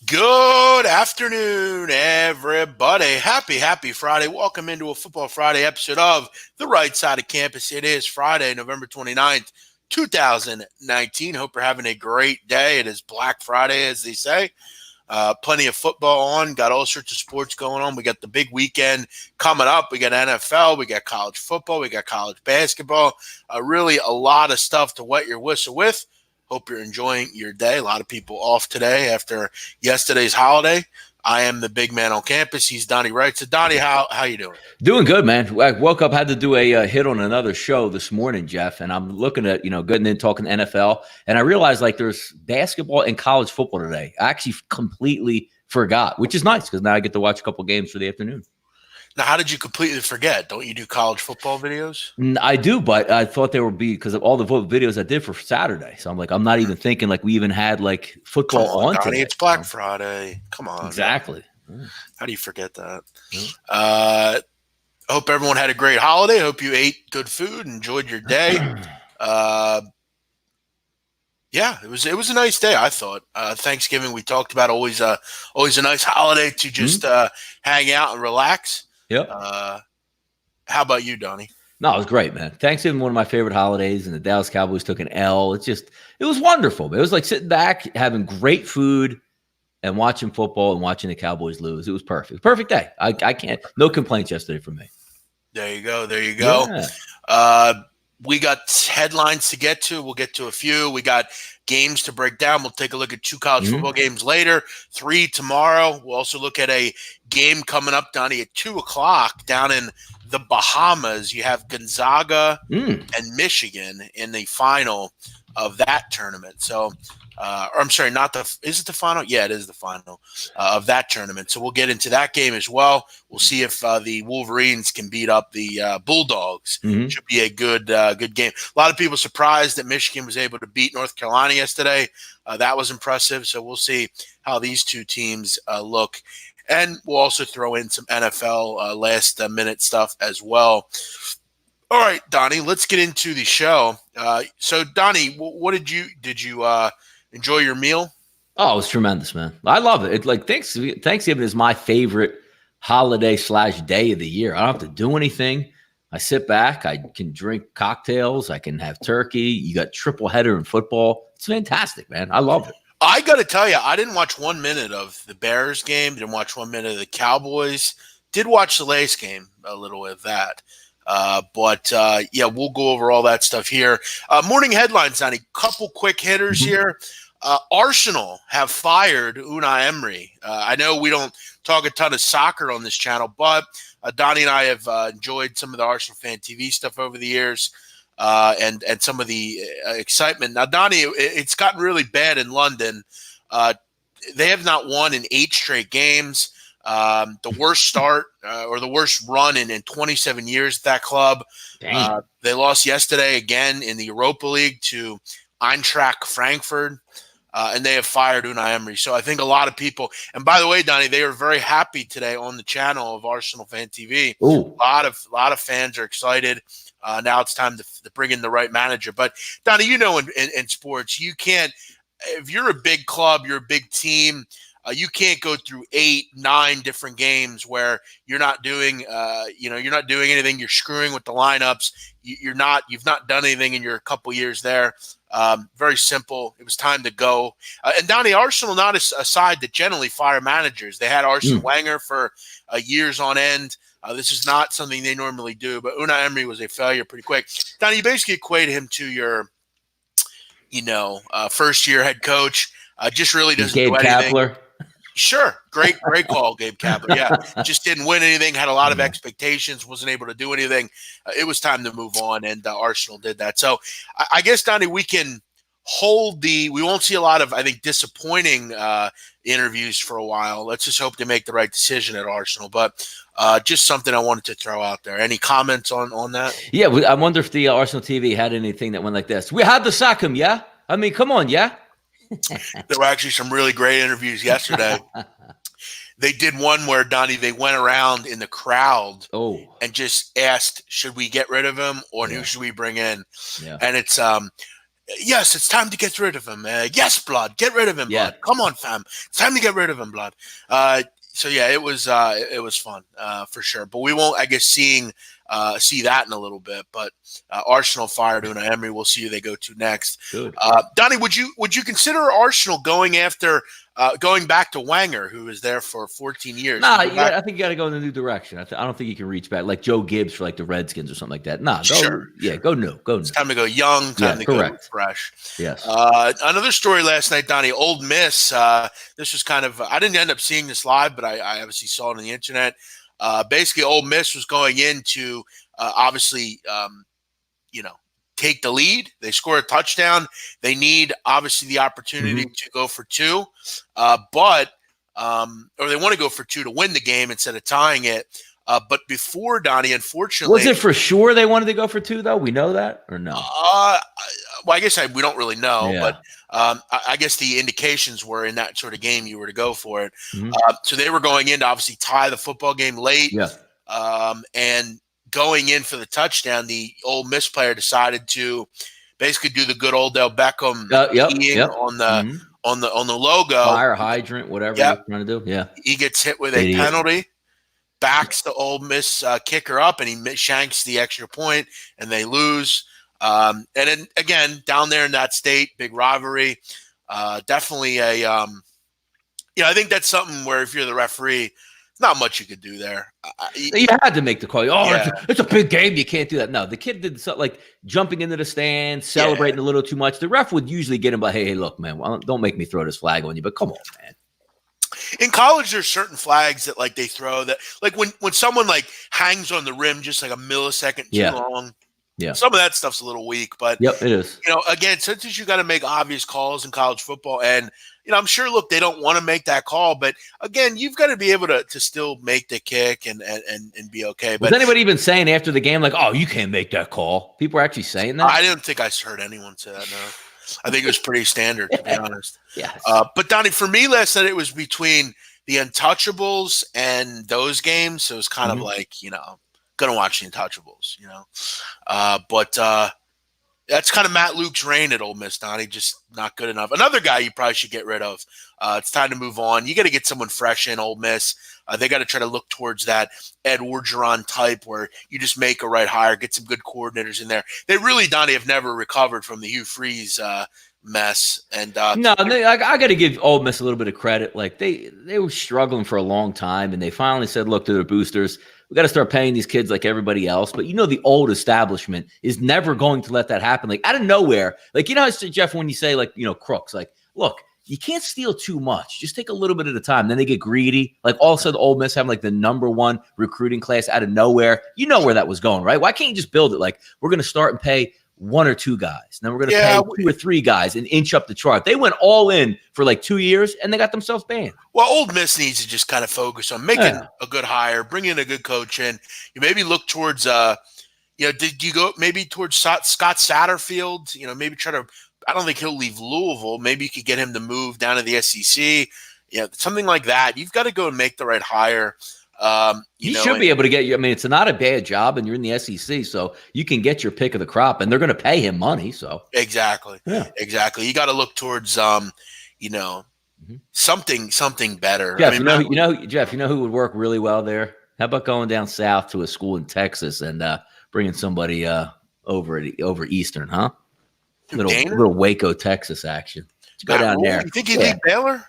Good afternoon, everybody. Happy Friday. Welcome into a Football Friday episode of the Right Side of Campus. It is Friday, November 29th, 2019. Hope you're having a great day. It is Black Friday, as they say. Plenty of football on. Got all sorts of sports going on. We got the big weekend coming up. We got NFL. We got college football. We got college basketball. Really a lot of stuff to wet your whistle with. Hope you're enjoying your day. A lot of people off today after yesterday's holiday. I am the big man on campus. He's Donnie Rightside. Donnie, how you doing? Doing good, man. I woke up, had to do a hit on another show this morning, Jeff, and I'm looking at, getting in, talking NFL, and I realized, there's basketball and college football today. I actually completely forgot, which is nice because now I get to watch a couple games for the afternoon. Now, how did you completely forget? Don't you do college football videos? I do, but I thought there would be because of all the videos I did for Saturday. So I'm not even thinking we even had football on Donnie, today. it's Black Friday. Come on. Exactly. How do you forget that? Hope everyone had a great holiday. Hope you ate good food, enjoyed your day. Yeah, it was a nice day, I thought. Thanksgiving, we talked about, always a nice holiday to just hang out and relax. Yep. How about you, Donnie? No, it was great, man. Thanksgiving, one of my favorite holidays, and the Dallas Cowboys took an L. It was wonderful. It was like sitting back, having great food, and watching football and watching the Cowboys lose. It was perfect. Perfect day. I can't. No complaints yesterday from me. There you go. Yeah. We got headlines to get to. We'll get to a few. We got games to break down. We'll take a look at 2 college football games later, 3 tomorrow. We'll also look at a game coming up, Donnie, at 2 o'clock down in the Bahamas. You have Gonzaga and Michigan in the final of that tournament. So, or I'm sorry, is it the final? Yeah, it is the final of that tournament. So we'll get into that game as well. We'll see if the Wolverines can beat up the Bulldogs. Should be a good game. A lot of people surprised that Michigan was able to beat North Carolina yesterday. That was impressive. So we'll see how these two teams look. And we'll also throw in some NFL last minute stuff as well. All right, Donnie, let's get into the show. So, Donnie, what did you enjoy your meal? Oh, it was tremendous, man. I love it. Thanksgiving is my favorite holiday / day of the year. I don't have to do anything. I sit back. I can drink cocktails. I can have turkey. You got triple header in football. It's fantastic, man. I love it. I got to tell you, I didn't watch 1 minute of the Bears game. Didn't watch 1 minute of the Cowboys. Did watch the Lace game a little of that. But we'll go over all that stuff here. Morning headlines, Donnie. Couple quick hitters here. Arsenal have fired Unai Emery. I know we don't talk a ton of soccer on this channel, but Donnie and I have enjoyed some of the Arsenal Fan TV stuff over the years, and some of the excitement. Now, Donnie, it's gotten really bad in London. They have not won in 8 straight games. The worst start or the worst run in 27 years at that club. They lost yesterday again in the Europa League to Eintracht Frankfurt. And they have fired Unai Emery. So I think a lot of people, and by the way, Donnie, they are very happy today on the channel of Arsenal Fan TV. Ooh. A lot of fans are excited. Now it's time to bring in the right manager. But Donnie, in sports, you can't, if you're a big club, you're a big team, you can't go through 8, 9 different games where you're not doing anything. You're screwing with the lineups. You've not done anything in your couple years there. Very simple. It was time to go. And Donnie, Arsenal not a side that generally fire managers. They had Arsene Wenger for years on end. This is not something they normally do. But Unai Emery was a failure pretty quick. Donnie, you basically equate him to your, first-year head coach. Just really doesn't do anything. Kapler. Sure. Great call, Gabe Kapler. Yeah. Just didn't win anything, had a lot of expectations, wasn't able to do anything. It was time to move on, and Arsenal did that. So I guess, Donnie, we can we won't see a lot of, I think, disappointing interviews for a while. Let's just hope they make the right decision at Arsenal. But just something I wanted to throw out there. Any comments on that? Yeah, I wonder if the Arsenal TV had anything that went like this. We had to sack him, yeah? I mean, come on, yeah? There were actually some really great interviews yesterday. They did one where, Donnie, they went around in the crowd and just asked, should we get rid of him or who should we bring in? Yeah. And it's Yes, it's time to get rid of him. Yes, blood, get rid of him, Yeah. blood. Come on, fam, it's time to get rid of him, blood. So yeah, it was fun for sure. But we won't, I guess, see that in a little bit. But Arsenal fired Unai Emery. We'll see who they go to next. Good. Donnie, would you consider Arsenal going back to Wenger, who was there for 14 years? Nah, I think you got to go in a new direction. I don't think you can reach back like Joe Gibbs for like the Redskins or something like that. Nah, go new. It's time to go young. Time to go fresh. Yes. Another story last night, Donnie. Ole Miss. This was kind of. I didn't end up seeing this live, but I obviously saw it on the internet. Basically, Ole Miss was going in to obviously, take the lead. They score a touchdown. They need obviously the opportunity to go for two, or they want to go for two to win the game instead of tying it. But before, Donnie, unfortunately, was it for sure they wanted to go for two though? We know that or no? Well, I guess we don't really know, but I guess the indications were in that sort of game you were to go for it. So they were going in to obviously tie the football game late. And going in for the touchdown, the Ole Miss player decided to basically do the good old Del Beckham on the logo, fire hydrant, whatever you're trying to do. Yeah, he gets hit with a penalty, backs the Ole Miss kicker up, and he shanks the extra point, and they lose. And then again, down there in that state, big rivalry. Definitely I think that's something where if you're the referee, not much you could do there. You had to make the call. It's a big game. You can't do that. No, the kid did something like jumping into the stands, celebrating a little too much. The ref would usually get him by, hey, look, man, don't make me throw this flag on you. But come on, man. In college, there's certain flags that like they throw that, like when someone like hangs on the rim just like a millisecond too long. Yeah, some of that stuff's a little weak, but it is. Again, sometimes you got to make obvious calls in college football, and I'm sure. Look, they don't want to make that call, but again, you've got to be able to still make the kick and be okay. But was anybody even saying after the game like, "Oh, you can't make that call"? People were actually saying that. I didn't think I heard anyone say that. No, I think it was pretty standard to be honest. Yes. But Donnie, for me last night, it was between the Untouchables and those games. So it was kind of like gonna watch the Untouchables, but that's kind of Matt Luke's reign at Ole Miss, Donnie. Just not good enough. Another guy you probably should get rid of. It's time to move on. You got to get someone fresh in Ole Miss. They got to try to look towards that Ed Orgeron type where you just make a right hire, get some good coordinators in there. They really, Donnie, have never recovered from the Hugh Freeze mess. And no, I got to give Ole Miss a little bit of credit. Like they were struggling for a long time, and they finally said, "Look to their boosters. We got to start paying these kids like everybody else." But the old establishment is never going to let that happen. Like out of nowhere, like Jeff, when you say like crooks, like look, you can't steal too much. Just take a little bit at a time. Then they get greedy. Like all of a sudden, Ole Miss having like the #1 recruiting class out of nowhere. You know where that was going, right? Why can't you just build it? Like we're going to start and pay 1 or 2 guys. Then we're going to pay 2 or 3 guys and inch up the chart. They went all in for like 2 years and they got themselves banned. Well, Ole Miss needs to just kind of focus on making a good hire, bring in a good coach in. You maybe look towards, did you go maybe towards Scott Satterfield? Maybe try to, I don't think he'll leave Louisville. Maybe you could get him to move down to the SEC. Something like that. You've got to go and make the right hire. He should be able to get you. I mean, it's not a bad job, and you're in the SEC, so you can get your pick of the crop, and they're going to pay him money. So exactly. You got to look towards, something better. Jeff, Jeff, who would work really well there? How about going down south to a school in Texas and bringing somebody over Eastern, huh? Little Waco, Texas action. Let's go down there. You think he'd leave Baylor?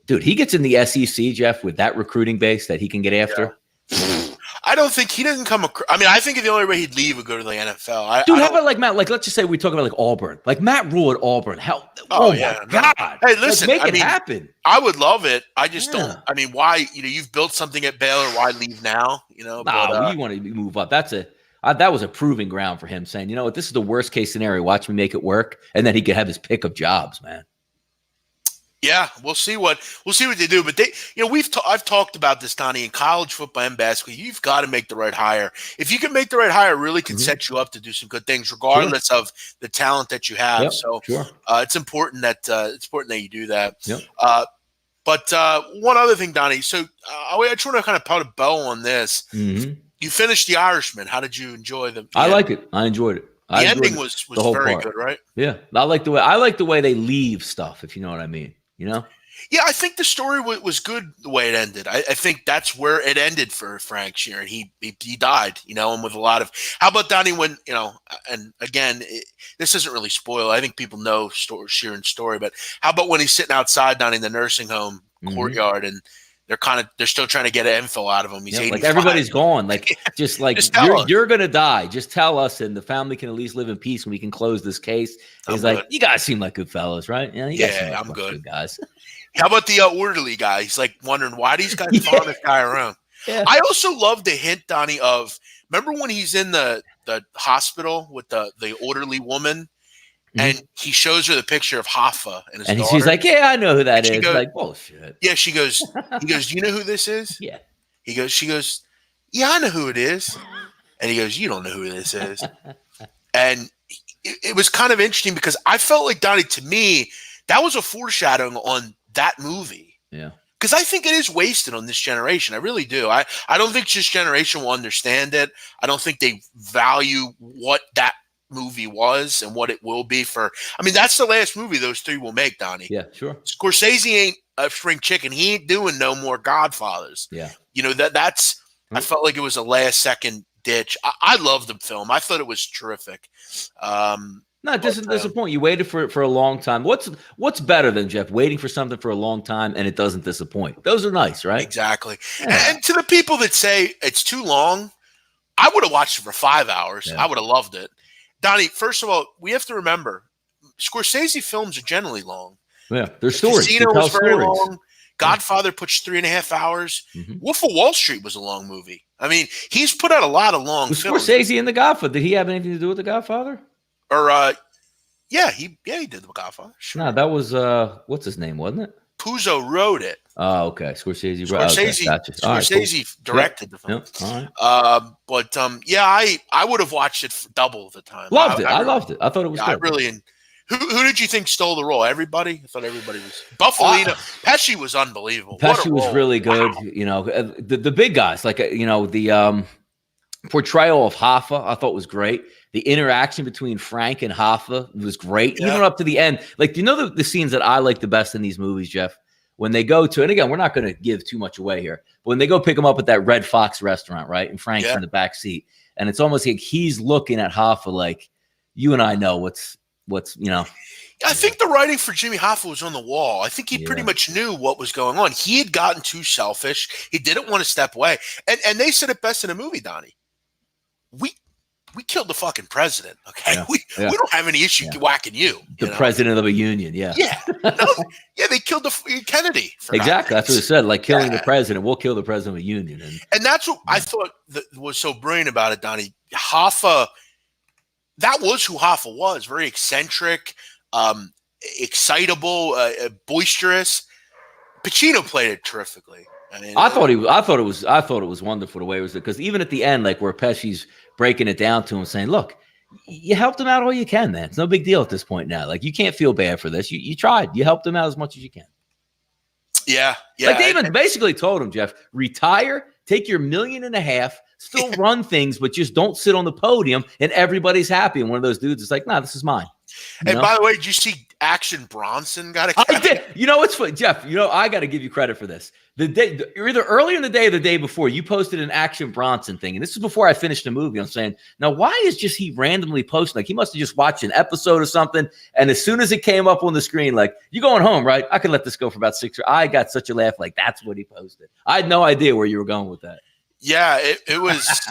Dude, he gets in the SEC, Jeff, with that recruiting base that he can get after. Yeah. I don't think he doesn't come. I mean, I think the only way he'd leave would go to the NFL. How about like Matt? Like, let's just say we talk about like Auburn, like Matt Rule at Auburn. Hell, my God! Hey, listen, make it happen. I would love it. I just don't. I mean, why? You've built something at Baylor. Why leave now? You want to move up. That was a proving ground for him, saying, what, this is the worst case scenario. Watch me make it work, and then he could have his pick of jobs, man. Yeah, we'll see what they do. But I've talked about this, Donnie, in college football and basketball. You've got to make the right hire. If you can make the right hire, it really can set you up to do some good things, regardless of the talent that you have. It's important that you do that. Yep. But one other thing, Donnie. So I just want to kind of put a bow on this. Mm-hmm. You finished The Irishman. How did you enjoy them? I like it. I enjoyed it. I The enjoyed ending was the whole very part. good, right? Yeah, I like the way they leave stuff. If you know what I mean, you know. Yeah, I think the story was good the way it ended. I think that's where it ended for Frank Sheeran. He died, and with a lot of. How about Donnie when and again, this doesn't really spoil. I think people know Sheeran's story, but how about when he's sitting outside down in the nursing home courtyard and they're still trying to get info out of him. He's 85. Like everybody's gone. Like just like Just tell us. you're gonna die. Just tell us, and the family can at least live in peace, and we can close this case. He's like, you guys seem like good fellows, right? Yeah, you guys seem like I'm good guys. How about the orderly guy? He's like wondering why these guys following this guy around. Yeah. I also love the hint, Donnie, of remember when he's in the hospital with the orderly woman and he shows her the picture of Hoffa and his daughter. She's like, yeah, I know who that is. Goes, like, bullshit. Yeah, he goes, do you know who this is? Yeah. She goes, yeah, I know who it is. And he goes, you don't know who this is. And it was kind of interesting because I felt like, Donnie, to me, that was a foreshadowing on that movie. Yeah. Because I think it is wasted on this generation. I really do. I don't think this generation will understand it. I don't think they value what that movie was and what it will be for. I mean, that's the last movie those three will make, Donnie. Yeah, sure. Scorsese ain't a spring chicken. He ain't doing no more Godfathers. Yeah. That's. I felt like it was a last second ditch. I loved the film. I thought it was terrific. No, it doesn't disappoint. You waited for it for a long time. What's better than, Jeff, waiting for something for a long time and it doesn't disappoint? Those are nice, right? Exactly. Yeah. And to the people that say it's too long, I would have watched it for 5 hours. Yeah. I would have loved it. Donnie, first of all, we have to remember, Scorsese films are generally long. Yeah, they're stories. Casino was very long. Godfather puts 3.5 hours. Wolf of Wall Street was a long movie. I mean, he's put out a lot of long films. Scorsese in The Godfather. Did he have anything to do with The Godfather? Or yeah, he did The Godfather. Sure. No, that was what's his name, wasn't it? Puzo wrote it. Oh, okay. Scorsese directed the film. Yep. All right. Yeah, I would have watched it for double the time. Loved it. I loved it. I thought it was good. I really. Who did you think stole the role? Everybody? I thought everybody was. Buffalino. Pesci was unbelievable. Pesci was really good. Wow. The big guys, like the portrayal of Hoffa, I thought was great. The interaction between Frank and Hoffa was great, even up to the end. Like, do you know the scenes that I like the best in these movies, Jeff? When they go to, and again, we're not going to give too much away here, but when they go pick him up at that Red Fox restaurant, right? And Frank's in the back seat, and it's almost like he's looking at Hoffa like, you and I know what's. I think the writing for Jimmy Hoffa was on the wall. I think he pretty much knew what was going on. He had gotten too selfish. He didn't want to step away. And they said it best in the movie, Donnie. We killed the fucking president, okay? Yeah. We don't have any issue whacking you. The president of a union, yeah. Yeah. They killed Kennedy. Exactly. That's what it said. Like killing the president. We'll kill the president of a union. And that's what I thought was so brilliant about it, Donnie. Hoffa, that was who Hoffa was. Very eccentric, excitable, boisterous. Pacino played it terrifically. I thought it was wonderful the way it was, because even at the end, like where Pesci's breaking it down to him, saying, "Look, you helped him out all you can, man. It's no big deal at this point now. Like, you can't feel bad for this. You tried. You helped him out as much as you can." Yeah. Like they even basically told him, Jeff, retire, take your $1.5 million, still run things, but just don't sit on the podium and everybody's happy. And one of those dudes is like, "Nah, this is mine." And by the way, did you see Action Bronson got a? I did. It's funny, Jeff. I got to give you credit for this. Either earlier in the day or the day before, you posted an Action Bronson thing, and this is before I finished the movie. I'm saying, now why is just he randomly posting? Like, he must have just watched an episode or something, and as soon as it came up on the screen, like, "You going home, right? I can let this go for about 6 hours." I got such a laugh. Like, that's what he posted. I had no idea where you were going with that. Yeah, it was.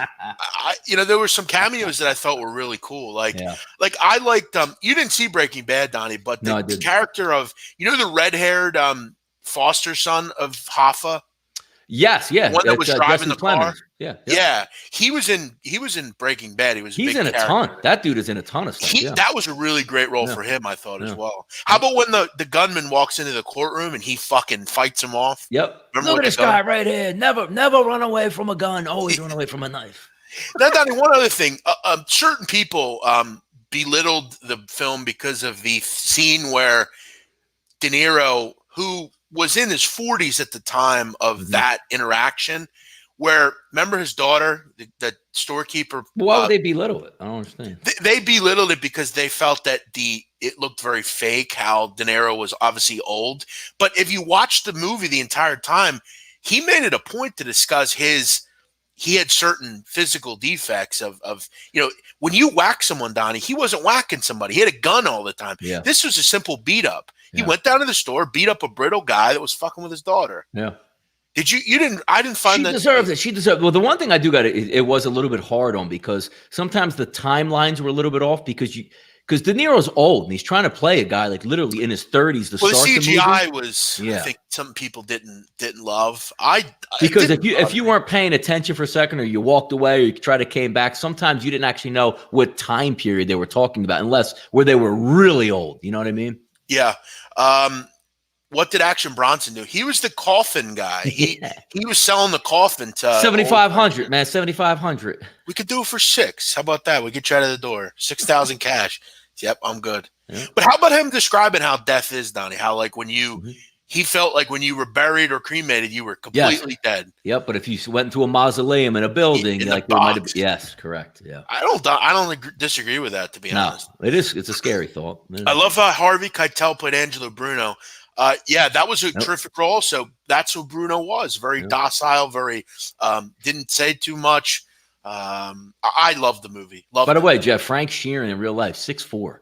There were some cameos that I thought were really cool. Like I liked. You didn't see Breaking Bad, Donnie, but the character of the red-haired foster son of Hoffa. Yes, yeah, one that was driving the car. Yeah. He was in Breaking Bad. He's in a ton. That dude is in a ton of stuff. That was a really great role for him, I thought, as well. How about when the gunman walks into the courtroom and he fucking fights him off? Yep. Look at this guy right here. Never run away from a gun. Always run away from a knife. Now, Donnie, one other thing. Certain people belittled the film because of the scene where De Niro, who was in his 40s at the time of that interaction, where remember his daughter, the storekeeper. Why would they belittle it? I don't understand. They belittled it because they felt that it looked very fake. How De Niro was obviously old, but if you watch the movie the entire time, he made it a point to discuss he had certain physical defects of when you whack someone, Donnie, he wasn't whacking somebody. He had a gun all the time. Yeah. This was a simple beat up. He Yeah. went down to the store, beat up a brittle guy that was fucking with his daughter. Yeah. I didn't find that. She deserves it. She deserves. Well, the one thing I do got it was a little bit hard on because sometimes the timelines were a little bit off because De Niro's old and he's trying to play a guy like literally in his 30s to Well, the start the CGI movie. was, Yeah. I think some people didn't love. Because if you weren't paying attention for a second or you walked away or you tried to came back, sometimes you didn't actually know what time period they were talking about unless where they were really old. You know what I mean? Yeah. What did Action Bronson do? He was the coffin guy. He was selling the coffin to 7,500, man. 7,500. We could do it for $6,000. How about that? We get you out of the door. 6,000 cash. Yep, I'm good. Yeah. But how about him describing how death is, Donnie? How like when he felt like when you were buried or cremated, you were completely dead. Yep, but if you went into a mausoleum in a building, In like the there might have box. Yes, correct. Yeah. I don't disagree with that, to be honest. It's a scary thought. I love how Harvey Keitel played Angelo Bruno. That was a terrific role. So that's who Bruno was. Very docile, very didn't say too much. I love the movie. By the way, Jeff, Frank Sheeran in real life, 6'4".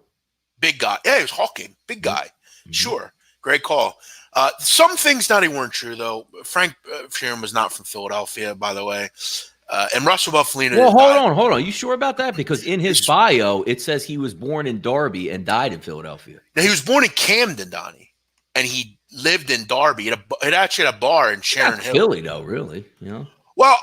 Big guy. Yeah, he was Hawking. Big guy. Mm-hmm. Sure. Great call. Some things not even weren't true, though. Frank Sheeran was not from Philadelphia, by the way. And Russell Buffalino. Well, hold on. You sure about that? Because in his bio, it says he was born in Derby and died in Philadelphia. Now, he was born in Camden, Donnie, and he lived in Derby. It actually had a bar in Sharon Hill. Philly, though, really. You know. Well,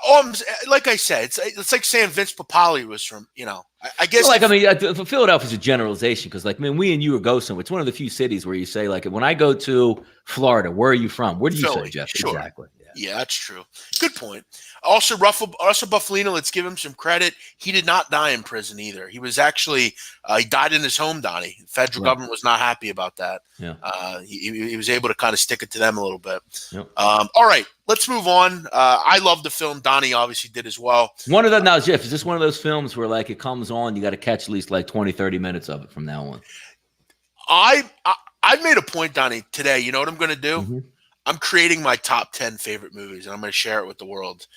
like I said, it's like saying Vince Papali was from, I guess. Philadelphia's a generalization because, like, man, we and you are go somewhere. It's one of the few cities where you say, like, when I go to Florida, where are you from? Where do you say, Jeff? Sure. Exactly. Yeah, that's true. Good point. Also, Russell Buffalino, let's give him some credit. He did not die in prison either. He was actually he died in his home, Donnie. The federal government was not happy about that. Yeah. He was able to kind of stick it to them a little bit. Yep. All right, let's move on. I love the film. Donnie obviously did as well. One of them now, Jeff, is this one of those films where like it comes on, you got to catch at least like 20, 30 minutes of it from now on? I've made a point, Donnie, today. You know what I'm going to do? Mm-hmm. I'm creating my top 10 favorite movies, and I'm going to share it with the world.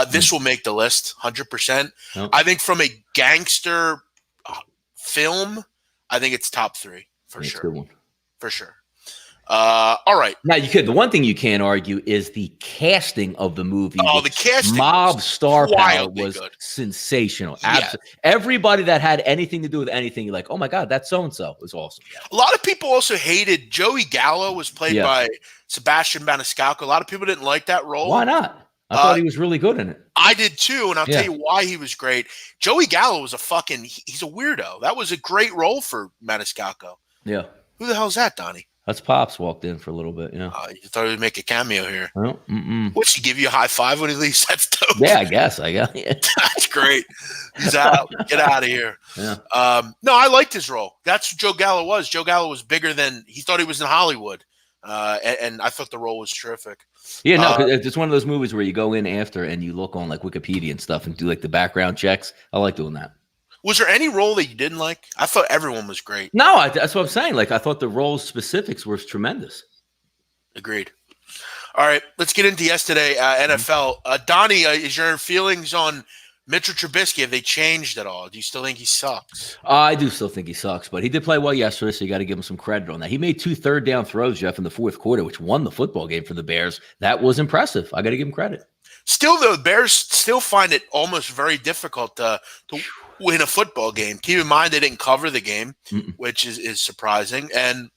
This will make the list, 100%. Nope. I think from a gangster film, I think it's top 3 for sure. Good one. For sure. All right. Now, the one thing you can't argue is the casting of the movie. Oh, the casting. Mob star power was sensational. Yeah. Everybody that had anything to do with anything, you're like, oh my God, that's so-and-so. It was awesome. A lot of people also hated Joey Gallo was played by Sebastian Maniscalco. A lot of people didn't like that role. Why not? I thought he was really good in it. I did too, and I'll tell you why he was great. Joey Gallo was he's a weirdo. That was a great role for Maniscalco. Yeah. Who the hell is that, Donnie? That's Pops walked in for a little bit, You thought he would make a cameo here. Well, What's he give you a high five when he leaves? That's dope. Yeah, I guess. That's great. He's out. Get out of here. Yeah. No, I liked his role. That's what Joe Gallo was. Joe Gallo was bigger than he thought he was in Hollywood. And I thought the role was terrific. Yeah, no, it's one of those movies where you go in after and you look on like Wikipedia and stuff and do like the background checks. I like doing that. Was there any role that you didn't like? I thought everyone was great. No, that's what I'm saying. Like, I thought the role specifics were tremendous. Agreed. All right, let's get into yesterday, NFL. Donnie, is your feelings on Mitchell Trubisky, have they changed at all? Do you still think he sucks? I do still think he sucks, but he did play well yesterday, so you got to give him some credit on that. He made 2 third-down throws, Jeff, in the fourth quarter, which won the football game for the Bears. That was impressive. I got to give him credit. Still, though, the Bears still find it almost very difficult to win a football game. Keep in mind they didn't cover the game, which is surprising. And,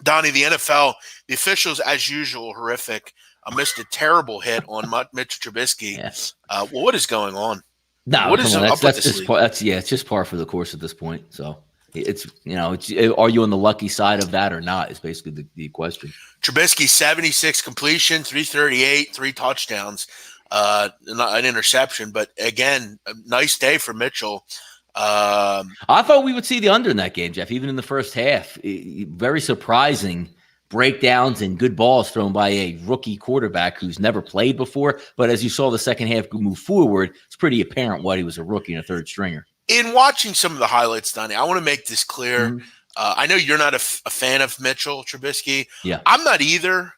Donnie, the NFL, the officials, as usual, horrific. I missed a terrible hit on Mitchell Trubisky. Yes. What is going on? No, what is that's just par, it's just par for the course at this point. So it's are you on the lucky side of that or not? Is basically the question. Trubisky 76 completion, 338, 3 touchdowns, an interception. But again, a nice day for Mitchell. I thought we would see the under in that game, Jeff. Even in the first half, very surprising breakdowns and good balls thrown by a rookie quarterback who's never played before. But as you saw the second half move forward, it's pretty apparent why he was a rookie and a third stringer. In watching some of the highlights, Donnie, I want to make this clear. Mhm. I know you're not a fan of Mitchell Trubisky. Yeah. I'm not either.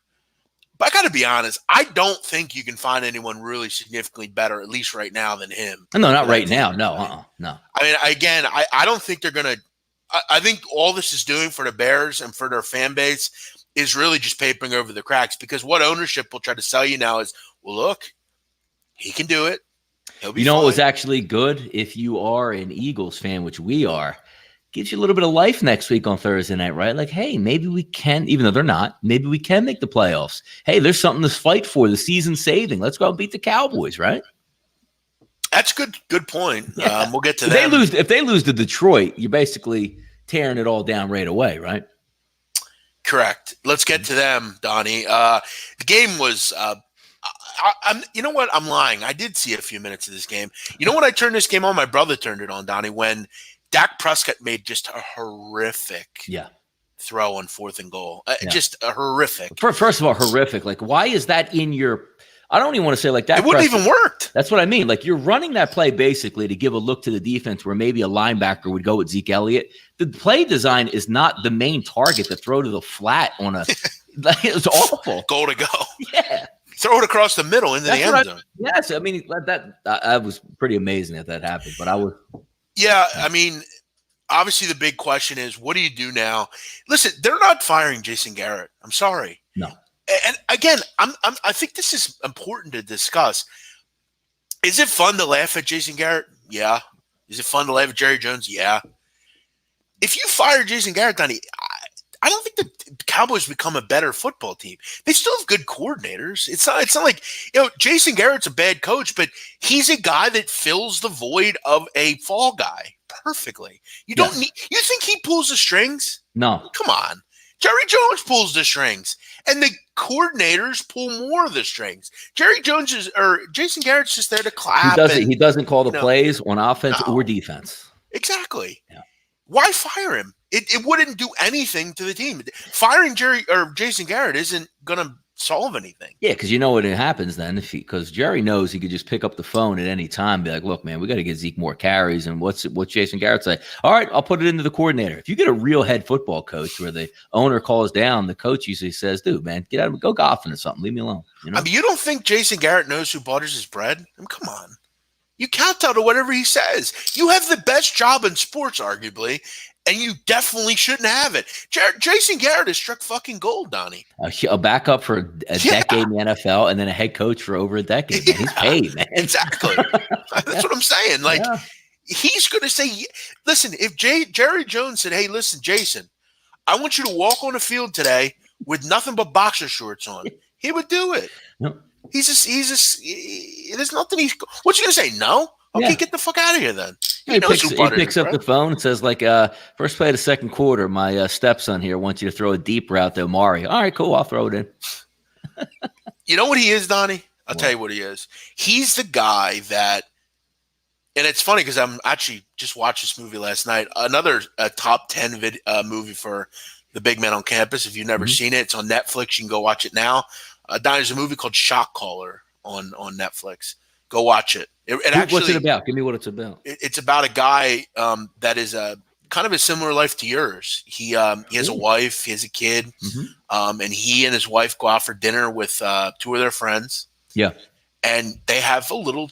But I got to be honest, I don't think you can find anyone really significantly better, at least right now, than him. No, not right now. No, no. I mean, again, I don't think they're going to – I think all this is doing for the Bears and for their fan base is really just papering over the cracks, because what ownership will try to sell you now is, well, look, he can do it. He'll be fine. It was actually good if you are an Eagles fan, which we are. Gives you a little bit of life next week on Thursday night, right? Like, hey, maybe we can, even though they're not, maybe we can make the playoffs. Hey, there's something to fight for. The season's saving. Let's go out and beat the Cowboys, right? That's a good point. Yeah. We'll get to that. them. If they lose to Detroit, you're basically tearing it all down right away, right? Correct. Let's get to them, Donnie. The game was you know what? I'm lying. I did see a few minutes of this game. You know when I turned this game on? My brother turned it on, Donnie, when Dak Prescott made just a horrific throw on 4th and goal. Just a horrific. First of all, horrific. Like, why is that in your – I don't even want to say like that. It wouldn't even work. That's what I mean. Like, you're running that play basically to give a look to the defense where maybe a linebacker would go with Zeke Elliott. The play design is not the main target to throw to the flat on a – it's awful. Goal to go. Yeah. Throw it across the middle into the end zone. Yes. I mean, I was pretty amazing that happened, but I was – yeah, I mean, obviously the big question is, what do you do now? Listen, they're not firing Jason Garrett. I'm sorry. No. And again, I think this is important to discuss. Is it fun to laugh at Jason Garrett? Yeah. Is it fun to laugh at Jerry Jones? Yeah. If you fire Jason Garrett, Donnie, I don't think the Cowboys become a better football team. They still have good coordinators. It's not like, Jason Garrett's a bad coach, but he's a guy that fills the void of a fall guy perfectly. You don't need. You think he pulls the strings? No. Come on. Jerry Jones pulls the strings, and the coordinators pull more of the strings. Jason Garrett's just there to clap. He doesn't call the plays on offense or defense. Exactly. Yeah. Why fire him? It wouldn't do anything to the team. Firing Jason Garrett isn't going to solve anything. Yeah, because you know what happens then, because Jerry knows he could just pick up the phone at any time and be like, look, man, we got to get Zeke more carries. And what's Jason Garrett say? All right, I'll put it into the coordinator. If you get a real head football coach where the owner calls down, the coach usually says, dude, man, get out, go golfing or something. Leave me alone. I mean, you don't think Jason Garrett knows who butters his bread? I mean, come on. You kowtow to whatever he says. You have the best job in sports, arguably, and you definitely shouldn't have it. Jason Garrett has struck fucking gold, Donnie. A backup for a decade in the NFL and then a head coach for over a decade. Man. He's paid, man. Exactly. That's what I'm saying. Like, he's going to say, listen, if Jerry Jones said, hey, listen, Jason, I want you to walk on the field today with nothing but boxer shorts on, he would do it. Nope. There's nothing what's he going to say? No? Okay, get the fuck out of here then. He picks up the phone and says, like, first play of the second quarter, my stepson here wants you to throw a deep route to Amari. All right, cool. I'll throw it in. You know what he is, Donnie? I'll tell you what he is. He's the guy that, and it's funny because I'm actually just watched this movie last night. Another top 10 movie for the big man on campus. If you've never seen it, it's on Netflix. You can go watch it now. There's a movie called Shock Collar on Netflix. Go watch it. What's it about? Give me what it's about. It's about a guy that is kind of a similar life to yours. He has a wife, he has a kid, and he and his wife go out for dinner with two of their friends. Yeah, and they have a little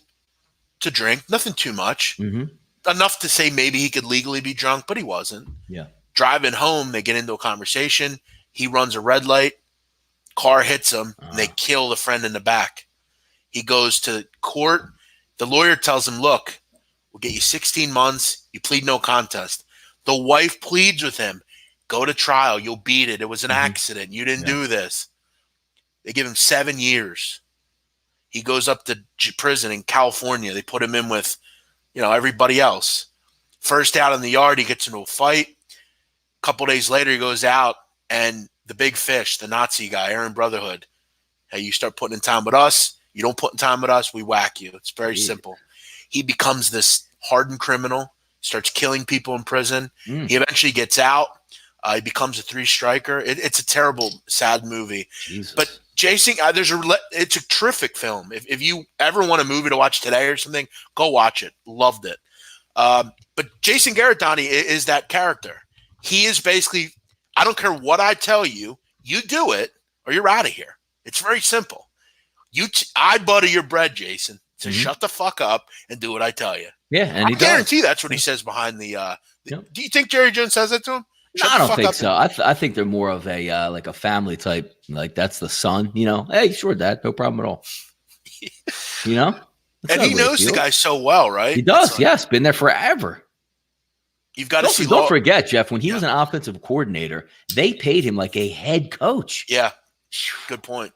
to drink, nothing too much, enough to say maybe he could legally be drunk, but he wasn't. Yeah, driving home, they get into a conversation. He runs a red light. Car hits him, and they kill the friend in the back. He goes to court. The lawyer tells him, look, we'll get you 16 months. You plead no contest. The wife pleads with him, go to trial. You'll beat it. It was an accident. You didn't do this. They give him 7 years. He goes up to prison in California. They put him in with, everybody else. First out in the yard, he gets into a fight. A couple days later, he goes out, and the big fish, the Nazi guy, Aaron Brotherhood, hey, you start putting in time with us. You don't put in time with us, we whack you. It's very simple. He becomes this hardened criminal, starts killing people in prison. He eventually gets out. He becomes a 3-striker. It's a terrible, sad movie. Jesus. But Jason, it's a terrific film. If you ever want a movie to watch today or something, go watch it. Loved it. But Jason Garrett, Donnie, is that character. He is basically, I don't care what I tell you, you do it or you're out of here. It's very simple. I butter your bread, Jason. So shut the fuck up and do what I tell you. Yeah, and I guarantee that's what he says behind the. Do you think Jerry Jones says that to him? No, I don't think so. I think they're more of a like a family type. Like that's the son. Hey, sure, Dad, no problem at all. And he knows the guy so well, right? He does. Yes, been there forever. You've got to see. Don't forget, Jeff. When he was an offensive coordinator, they paid him like a head coach. Yeah, good point.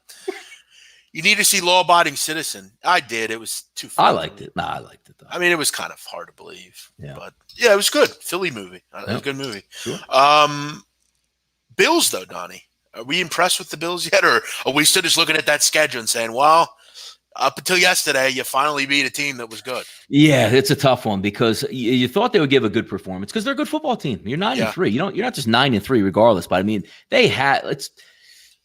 You need to see Law-Abiding Citizen. I did. It was too fun. I liked it. No, I liked it, though. I mean, it was kind of hard to believe. Yeah. But, yeah, it was good. Philly movie. It was a good movie. Sure. Bills, though, Donnie. Are we impressed with the Bills yet? Or are we still just looking at that schedule and saying, well, up until yesterday, you finally beat a team that was good? Yeah, it's a tough one because you thought they would give a good performance because they're a good football team. You're 9-3. You're not just 9-3 regardless. But, I mean, they had –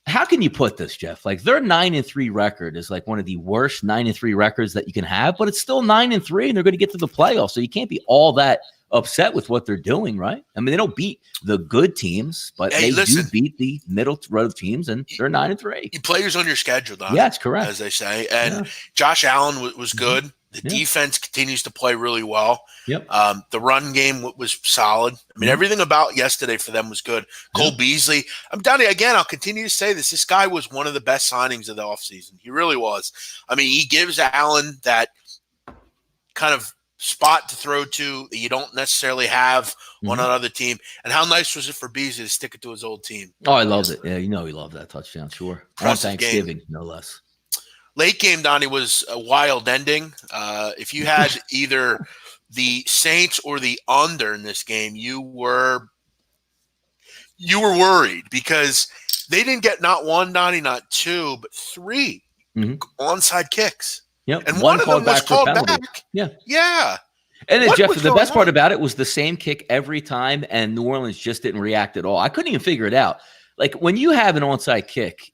how can you put this, Jeff? Like their 9-3 record is like one of the worst 9-3 records that you can have, but it's still 9-3, and they're going to get to the playoffs. So you can't be all that upset with what they're doing, right? I mean, they don't beat the good teams, but they do beat the middle road teams, and they're 9-3. You players on your schedule, Don. Yeah, that's correct, as they say. And Josh Allen was good. The defense continues to play really well. Yep. The run game was solid. I mean, everything about yesterday for them was good. Cole Beasley. Donnie, again, I'll continue to say this. This guy was one of the best signings of the offseason. He really was. I mean, he gives Allen that kind of spot to throw to that you don't necessarily have on another team. And how nice was it for Beasley to stick it to his old team? Oh, I loved it. Yeah, he loved that touchdown, sure. On Thanksgiving, no less. Late game, Donnie, was a wild ending. If you had either the Saints or the under in this game, you were worried because they didn't get not one, Donnie, not two, but three onside kicks. Yep. And one of them was called back. Yeah. Yeah. And then, Jeff, the best part about it was the same kick every time, and New Orleans just didn't react at all. I couldn't even figure it out. Like when you have an onside kick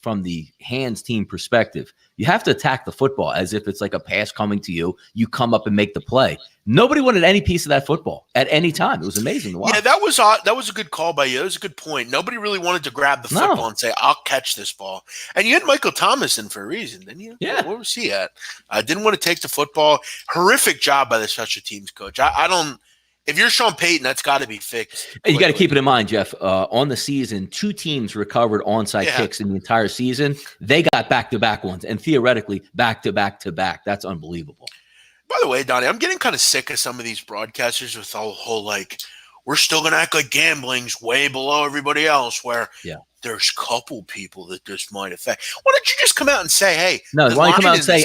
from the hands team perspective, you have to attack the football as if it's like a pass coming to you. You come up and make the play. Nobody wanted any piece of that football at any time. It was amazing to watch. Yeah, that was a good call by you. That was a good point. Nobody really wanted to grab the football and say, I'll catch this ball. And you had Michael Thomas in for a reason, didn't you? Yeah. Where was he at? Didn't want to take the football. Horrific job by the special teams coach. I don't – if you're Sean Payton, that's got to be fixed. You got to keep it in mind, Jeff. On the season, 2 teams recovered onside kicks in the entire season. They got back-to-back ones, and theoretically, back-to-back-to-back. That's unbelievable. By the way, Donnie, I'm getting kind of sick of some of these broadcasters with the whole like, we're still going to act like gambling's way below everybody else, where there's a couple people that this might affect. Why don't you just come out and say, hey, no, why don't you come out and say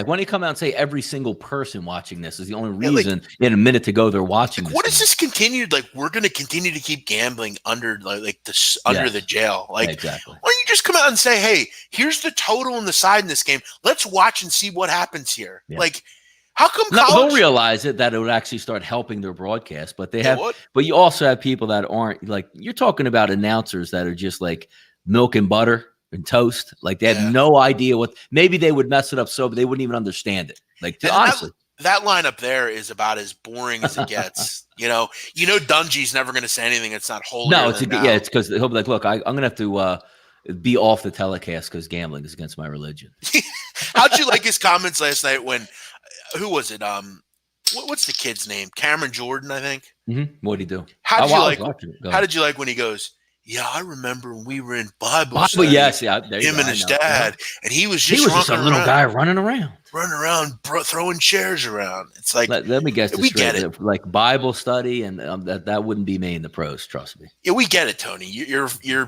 why don't you come out and say every single person watching this is the only reason in a minute to go they're watching this. What is this continued? Like, we're going to continue to keep gambling under under the jail. Like, exactly. Why don't you just come out and say, hey, here's the total on the side in this game. Let's watch and see what happens here. Yeah. Like, how come they'll realize that it would actually start helping their broadcast, but but you also have people that aren't like, you're talking about announcers that are just like milk and butter and toast. Like they have no idea maybe they would mess it up but they wouldn't even understand it. Like honestly. That lineup there is about as boring as it gets. Dungy's never going to say anything that's not holy. No, it's because he'll be like, look, I'm going to have to be off the telecast because gambling is against my religion. How'd you like his comments last night when who was it? What's the kid's name? Cameron Jordan, I think. Mm-hmm. What'd he do? How did you like when he goes, yeah, I remember when we were in Bible study. Yes, him and his dad, and he was just a little guy running around, throwing chairs around. It's like, let me guess, we get it. Like Bible study, and that wouldn't be me in the pros. Trust me. Yeah, we get it, Tony. You're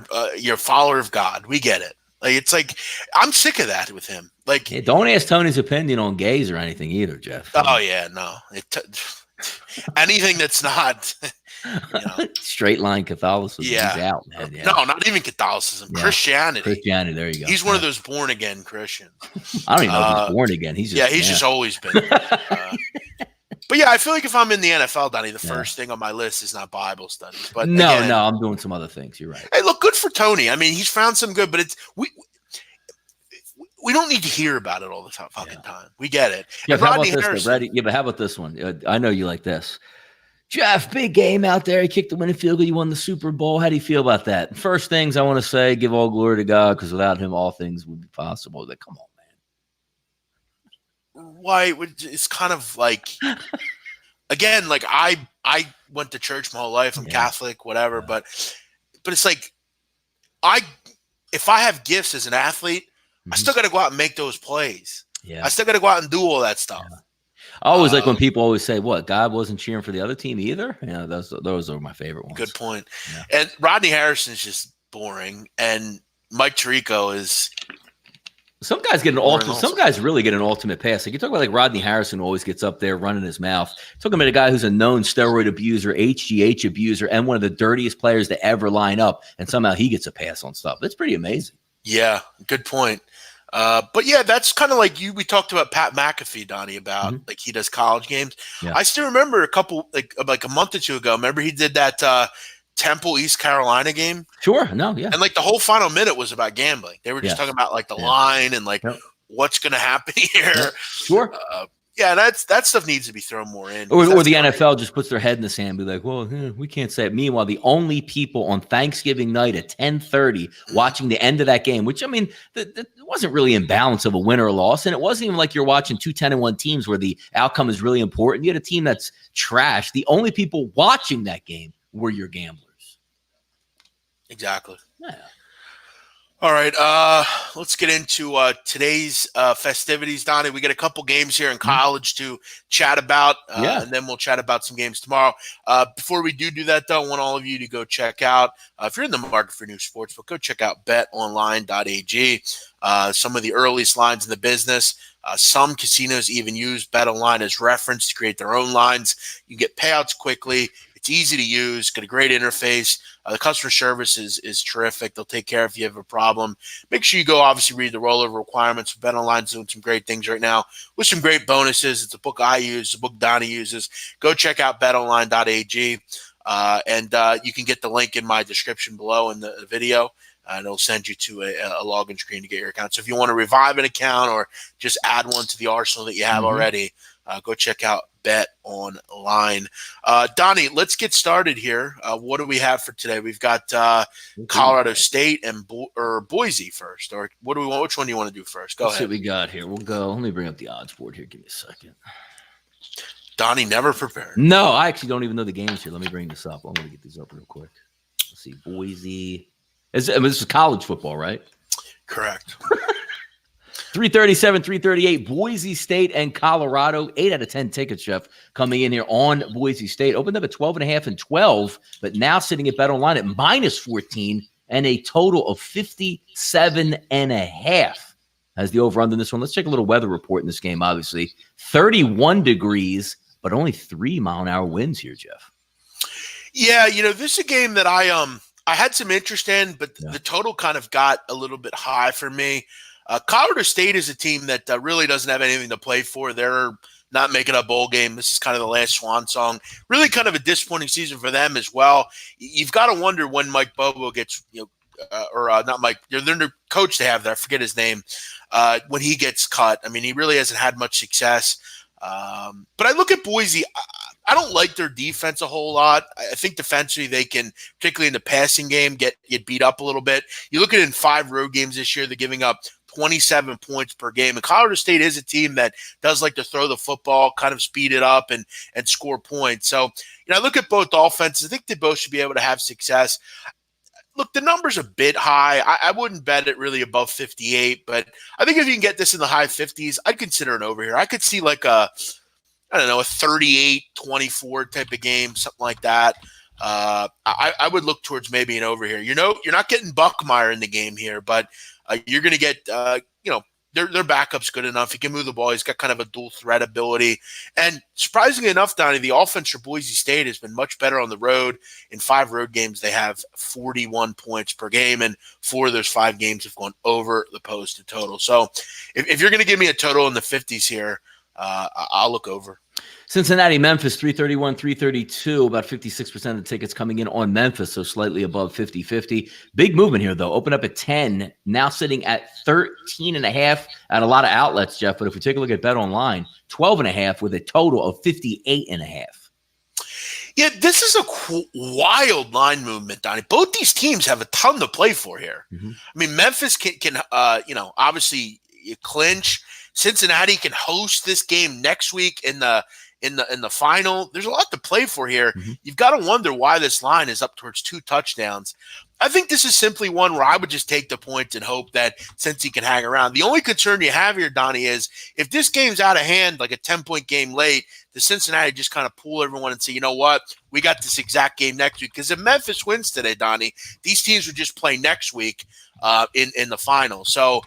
a follower of God. We get it. Like it's like I'm sick of that with him. Like, don't ask Tony's opinion on gays or anything either, Jeff. Oh yeah, no. Anything that's not straight line Catholicism. He's out, man. Yeah. No, not even Catholicism. Yeah. Christianity. There you go. He's one of those born again Christians. I don't even know if he's born again. He's just just always been. But But yeah, I feel like if I'm in the NFL, Donnie, the first thing on my list is not Bible studies. But no, again, I'm doing some other things. You're right. Hey, look, good for Tony. I mean, he's found some good, but we don't need to hear about it all the fucking time. We get it. Yeah, and how about Rodney this? Harrison, Ready? Yeah, but how about this one? I know you like this. Jeff, big game out there. He kicked the winning field goal. You won the Super Bowl. How do you feel about that? First things I want to say, give all glory to God, because without him, all things would be possible. Like, come on, man. Why? It's kind of like, again, like I went to church my whole life. I'm Catholic, whatever. But it's like, if I have gifts as an athlete, I still got to go out and make those plays. Yeah. I still got to go out and do all that stuff. Yeah. I always like when people always say, "What, God wasn't cheering for the other team either?" Yeah, those are my favorite ones. Good point. Yeah. And Rodney Harrison is just boring, and Mike Tirico is. Some guys get an ultimate. Some guys really get an ultimate pass. Like you talk about, like Rodney Harrison, who always gets up there running his mouth. Talking about a guy who's a known steroid abuser, HGH abuser, and one of the dirtiest players to ever line up, and somehow he gets a pass on stuff. That's pretty amazing. Yeah, good point. But yeah, that's kind of like we talked about Pat McAfee, Donnie, about like he does college games. Yeah. I still remember a couple, like a month or two ago. Remember he did that Temple East Carolina game? Sure. No. Yeah. And like the whole final minute was about gambling. They were just talking about like the line and like what's going to happen here. Yep. Sure. Yeah, that stuff needs to be thrown more in. Or the NFL just puts their head in the sand and be like, well, we can't say it. Meanwhile, the only people on Thanksgiving night at 10:30 watching the end of that game, which, I mean, it wasn't really in balance of a win or a loss, and it wasn't even like you're watching 2 10-1 teams where the outcome is really important. You had a team that's trash. The only people watching that game were your gamblers. Exactly. Yeah. All right, let's get into today's festivities, Donnie. We got a couple games here in college to chat about, and then we'll chat about some games tomorrow. Before we do that, though, I want all of you to go check out, if you're in the market for new sports, but go check out betonline.ag. Some of the earliest lines in the business. Some casinos even use BetOnline as reference to create their own lines. You get payouts quickly. It's easy to use, got a great interface. The customer service is terrific. They'll take care of if you have a problem. Make sure you go, obviously, read the rollover requirements. BetOnline's doing some great things right now with some great bonuses. It's a book I use, a book Donnie uses. Go check out betonline.ag, and you can get the link in my description below in the video. And it'll send you to a login screen to get your account. So if you want to revive an account or just add one to the arsenal that you have already, go check out BetOnline. Donnie, let's get started here. What do we have for today? We've got Colorado State and Boise first. Or what do we want? Which one do you want to do first? Go ahead. See what we got here. We'll go. Let me bring up the odds board here. Give me a second. Donnie never prepared. No, I actually don't even know the games here. Let me bring this up. I'm going to get these up real quick. Let's see. Boise. This is college football, right? Correct. 337, 338, Boise State and Colorado. 8 out of 10 tickets, Jeff, coming in here on Boise State. Opened up at 12.5 and 12, but now sitting at BetOnline at -14 and a total of 57.5 as the over-under in this one. Let's check a little weather report in this game, obviously. 31 degrees, but only 3-mile-an-hour winds here, Jeff. Yeah, this is a game that I had some interest in, but the total kind of got a little bit high for me. Colorado State is a team that really doesn't have anything to play for. They're not making a bowl game. This is kind of the last swan song. Really kind of a disappointing season for them as well. You've got to wonder when Mike Bobo gets, not Mike, their new coach they have there, I forget his name, when he gets cut. I mean, he really hasn't had much success. But I look at Boise. I don't like their defense a whole lot. I think defensively they can, particularly in the passing game, get beat up a little bit. You look at it in 5 road games this year, they're giving up 27 points per game. And Colorado State is a team that does like to throw the football, kind of speed it up and score points. So, I look at both offenses. I think they both should be able to have success. Look, the number's a bit high. I wouldn't bet it really above 58, but I think if you can get this in the high 50s, I'd consider an over here. I could see like a 38-24 type of game, something like that. I would look towards maybe an over here. You're not getting Buckmeyer in the game here, but you're going to get, their backup's good enough. He can move the ball. He's got kind of a dual threat ability. And surprisingly enough, Donnie, the offense for Boise State has been much better on the road. In 5 road games, they have 41 points per game, and 4 of those 5 games have gone over the posted total. So if you're going to give me a total in the 50s here, I'll look over. Cincinnati, Memphis, 331, 332, about 56% of the tickets coming in on Memphis, so slightly above 50-50. Big movement here, though. Open up at 10, now sitting at 13.5 at a lot of outlets, Jeff. But if we take a look at Bet Online, 12.5 with a total of 58.5. Yeah, this is a wild line movement, Donnie. Both these teams have a ton to play for here. Mm-hmm. I mean, Memphis can obviously clinch. Cincinnati can host this game next week in the final. There's a lot to play for here. Mm-hmm. You've got to wonder why this line is up towards 2 touchdowns. I think this is simply one where I would just take the points and hope that Cincy can hang around. The only concern you have here, Donnie, is if this game's out of hand, like a 10-point game late, the Cincinnati just kind of pull everyone and say, you know what, we got this exact game next week. Because if Memphis wins today, Donnie, these teams would just play next week in the final. So,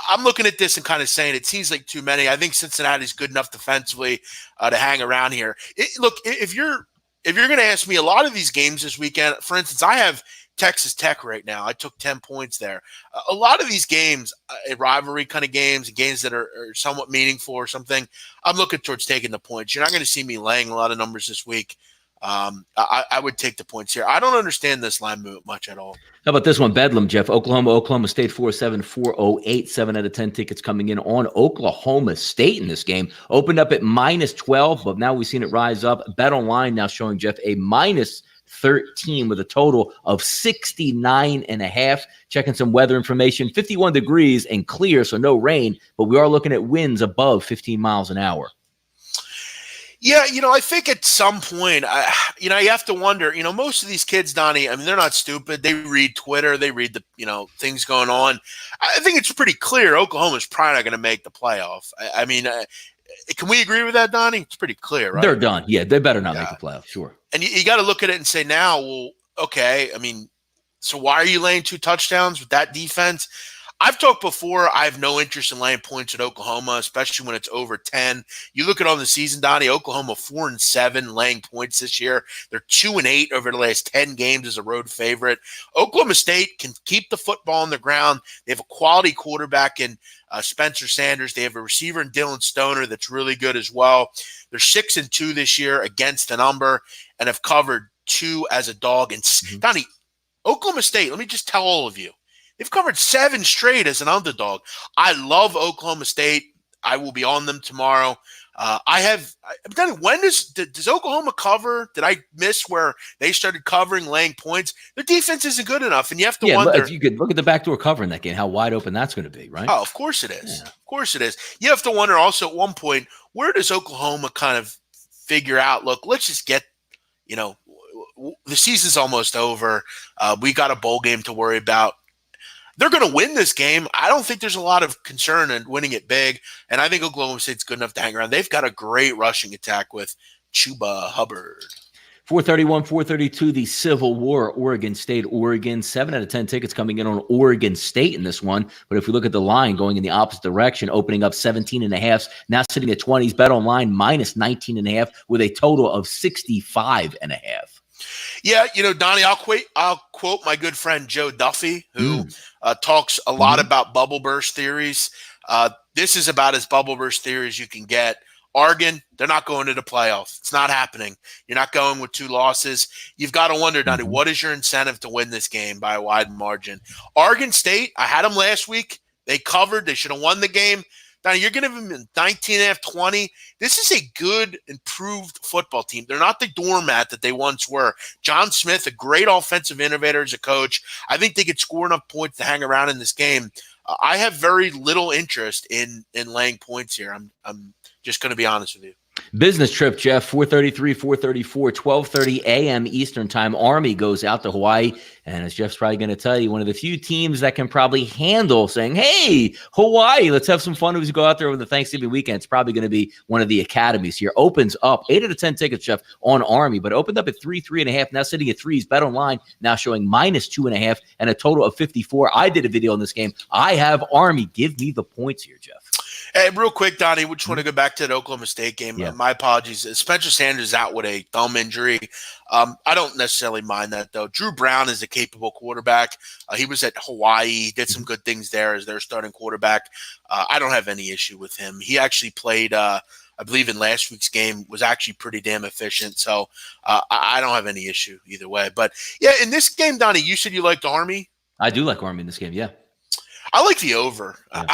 I'm looking at this and kind of saying it seems like too many. I think Cincinnati's good enough defensively to hang around here. Look, if you're going to ask me, a lot of these games this weekend, for instance, I have Texas Tech right now. I took 10 points there. A lot of these games, rivalry kind of games, games that are somewhat meaningful or something, I'm looking towards taking the points. You're not going to see me laying a lot of numbers this week. I would take the points here. I don't understand this line movement much at all. How about this one, Bedlam, Jeff? Oklahoma State 4-7, 408, 7 out of 10 tickets coming in on Oklahoma State in this game. Opened up at -12, but now we've seen it rise up. Bet Online now showing, Jeff, a -13 with a total of 69.5. Checking some weather information, 51 degrees and clear, so no rain, but we are looking at winds above 15 miles an hour. Yeah, I think at some point, you have to wonder, most of these kids, Donnie, I mean, they're not stupid. They read Twitter. They read the, things going on. I think it's pretty clear Oklahoma's probably not going to make the playoff. I mean, can we agree with that, Donnie? It's pretty clear, right? They're done. Yeah, they better not make the playoff, sure. And you got to look at it and say now, well, okay, I mean, so why are you laying 2 touchdowns with that defense? I've talked before, I have no interest in laying points at Oklahoma, especially when it's over 10. You look at on the season, Donnie, Oklahoma 4-7 laying points this year. They're 2-8 over the last 10 games as a road favorite. Oklahoma State can keep the football on the ground. They have a quality quarterback in Spencer Sanders. They have a receiver in Dylan Stoner that's really good as well. They're 6-2 this year against the number and have covered 2 as a dog. And Donnie, Oklahoma State, let me just tell all of you, they've covered 7 straight as an underdog. I love Oklahoma State. I will be on them tomorrow. When does Oklahoma cover? Did I miss where they started covering, laying points? Their defense isn't good enough, and you have to wonder. If you could look at the backdoor cover in that game, how wide open that's going to be, right? Oh, of course it is. Yeah. Of course it is. You have to wonder also at one point, where does Oklahoma kind of figure out, look, let's just get, the season's almost over. We got a bowl game to worry about. They're going to win this game. I don't think there's a lot of concern in winning it big, and I think Oklahoma State's good enough to hang around. They've got a great rushing attack with Chuba Hubbard. 431, 432, the Civil War, Oregon State, Oregon. 7 out of 10 tickets coming in on Oregon State in this one. But if we look at the line going in the opposite direction, opening up 17.5, now sitting at 20s, Bet Online -19.5 with a total of 65.5. Yeah, Donnie, I'll quote my good friend Joe Duffy, who talks a lot about bubble burst theories. This is about as bubble burst theory as you can get. Oregon, they're not going to the playoff. It's not happening. You're not going with 2 losses. You've got to wonder, Donnie, what is your incentive to win this game by a wide margin? Oregon State, I had them last week. They covered. They should have won the game. Now, you're going to give them 19.5, 20. This is a good, improved football team. They're not the doormat that they once were. John Smith, a great offensive innovator as a coach. I think they could score enough points to hang around in this game. I have very little interest in laying points here. I'm just going to be honest with you. Business trip, Jeff, 4:33, 4:34, 12:30 a.m. Eastern time. Army goes out to Hawaii. And as Jeff's probably going to tell you, one of the few teams that can probably handle saying, hey, Hawaii, let's have some fun as we go out there over the Thanksgiving weekend. It's probably going to be one of the academies here. Opens up 8 out of 10 tickets, Jeff, on Army, but opened up at 3.5. Now sitting at 3s. Bet Online now showing -2.5 and a total of 54. I did a video on this game. I have Army. Give me the points here, Jeff. Hey, real quick, Donnie, we just want to go back to the Oklahoma State game. Yeah. My apologies. Spencer Sanders is out with a thumb injury. I don't necessarily mind that, though. Drew Brown is a capable quarterback. He was at Hawaii, did some good things there as their starting quarterback. I don't have any issue with him. He actually played, I believe, in last week's game, was actually pretty damn efficient. So I don't have any issue either way. But, yeah, in this game, Donnie, you said you liked Army. I do like Army in this game, yeah. I like the over. Yeah.